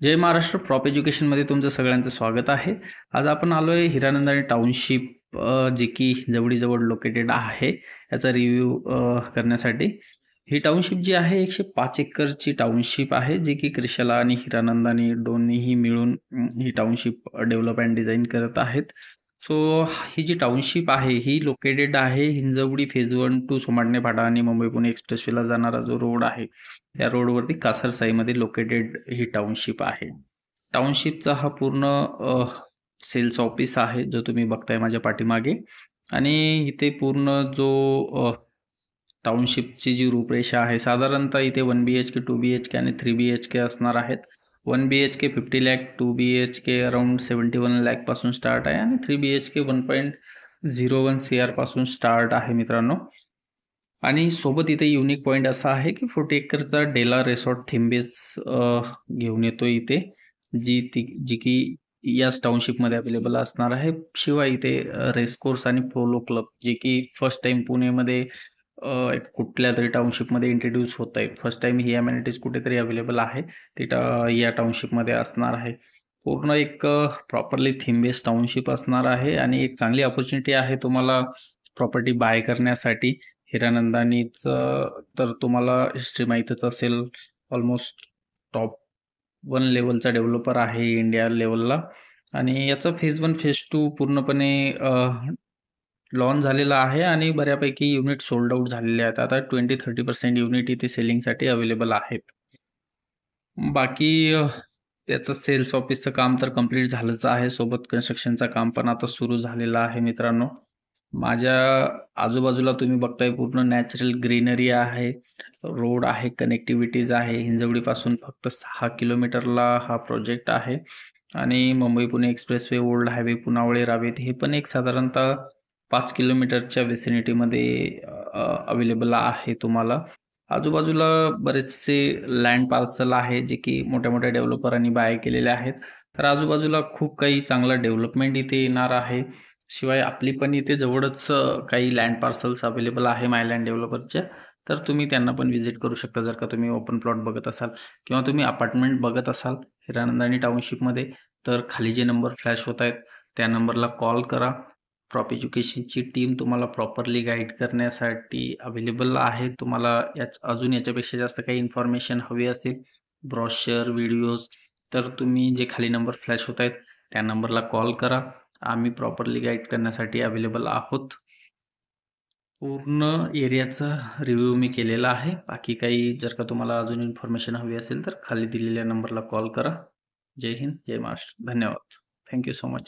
जय Maharashtra prop एज्युकेशनमध्ये तुमचं सगळ्यांचं स्वागत आहे. आज आपण आलो आहे हिरानंदानी टाउनशिप, जी की जवळजवळ लोकेटेड आहे, याचा रिव्ह्यू करण्यासाठी. ही टाउनशिप जी आहे 105 एकरची टाउनशिप आहे, जी की क्रिशाला आणि हिरानंदानी दोन्हीही मिळून ही टाउनशिप डेव्हलप अँड डिझाईन करत आहेत. सो ही जी टाउनशिप आहे ही लोकेटेड आहे हिंजवडी फेज 1 टू सोमाटणे फाटा आणि मुंबई पुणे एक्सप्रेसवेला जाणारा जो रोड आहे त्या रोडवरती कासरसाईमध्ये लोकेटेड ही टाउनशिप आहे. टाउनशिपचा हा पूर्ण सेल्स ऑफिस आहे जो तुम्ही बघताय माझ्या पाठीमागे. आणि इथे पूर्ण जो टाउनशिपची जी रूपरेषा आहे, साधारणतः इथे 1 BHK 2 BHK आणि 3 BHK असणार आहेत. 1 BHK 50 lakh, 2 BHK around 71 lakh पासून स्टार्ट आहे आणि 3 BHK 1.01 CR पासून स्टार्ट आहे मित्रांनो. आणि सोबत इथे युनिक पॉईंट असा आहे की 40 एकरचा डेला रिसॉर्ट थीम बेस घेऊन येतो इथे, जी की याच टाउनशिपमध्ये अवेलेबल असणार आहे. शिवाय इथे रेस कोर्स आणि पोलो क्लब, जे की फर्स्ट टाइम पुणेमध्ये कुठल्या तरी टाउनशिपमध्ये इंट्रोड्यूस होत आहे. फर्स्ट टाइम ही अमेनिटीज कुठेतरी अवेलेबल आहे, ती या टाउनशिपमध्ये असणार आहे. पूर्ण एक प्रॉपरली थीम बेस टाउनशिप असणार आहे आणि एक चांगली ऑपॉर्च्युनिटी आहे तुम्हाला प्रॉपर्टी बाय करण्यासाठी. हिरानंदानीचं तर तुम्हाला हिस्ट्री माहीतच असेल, ऑलमोस्ट टॉप 1 लेवलचा डेव्हलपर आहे इंडिया लेवलला. आणि याचा फेज 1 फेज 2 पूर्णपणे लॉन्च झालेला आहे आणि बऱ्यापैकी युनिट सोल्ड आउट झालेले आहेत. आता 20-30% युनिट इथे सेलिंगसाठी अवेलेबल आहेत. बाकी त्याचं सेल्स ऑफिसचं काम तर कंप्लीट झालंच आहे, सोबत कन्स्ट्रक्शनचं काम पण आता सुरू झालेलं आहे मित्रांनो. माझ्या आजूबाजूला तुम्ही बघताय पूर्ण नॅचरल ग्रीनरी आहे, रोड आहे, कनेक्टिव्हिटीज आहे. हिंजवडीपासून फक्त 6 किलोमीटरला हा प्रोजेक्ट आहे आणि Mumbai Pune expressway, old highway, Punawale Ravet हे पण एक साधारणतः 5 किलोमीटरच्या विसिनिटीमध्ये अवेलेबल आहे तुम्हाला. आजूबाजूला बरेचसे लँड पार्सल आहे जे की मोठ्या मोठ्या डेव्हलपरांनी बाय केलेले आहेत. तर आजूबाजूला खूप काही चांगला डेव्हलपमेंट इथे येणार आहे. शिवाय आपली पण इथे जवळच काही लँड पार्सल्स अवेलेबल आहे मायलँड डेव्हलपरच्या, तर तुम्ही त्यांना पण व्हिजिट करू शकता जर का तुम्ही ओपन प्लॉट बघत असाल किंवा तुम्ही अपार्टमेंट बघत असाल हिरानंदानी टाउनशिपमध्ये. तर खाली जे नंबर फ्लॅश होत आहेत त्या नंबरला कॉल करा. प्रॉप एज्युकेशनची टीम तुम्हाला प्रॉपरली गाईड करण्यासाठी अवेलेबल आहे. तुम्हाला अजून याच्यापेक्षा जास्त काही इन्फॉर्मेशन हवी असेल, ब्रॉशर, व्हिडिओज, तर तुम्ही जे खाली नंबर फ्लॅश होत आहेत त्या नंबरला कॉल करा. आम्ही प्रॉपरली गाईड करण्यासाठी अवेलेबल आहोत. पूर्ण एरियाचा रिव्ह्यू मी केलेला आहे. बाकी काही जर का तुम्हाला अजून इन्फॉर्मेशन हवी असेल तर खाली दिलेल्या नंबरला कॉल करा. जय हिंद, जय महाराष्ट्र. धन्यवाद. Thank you so much.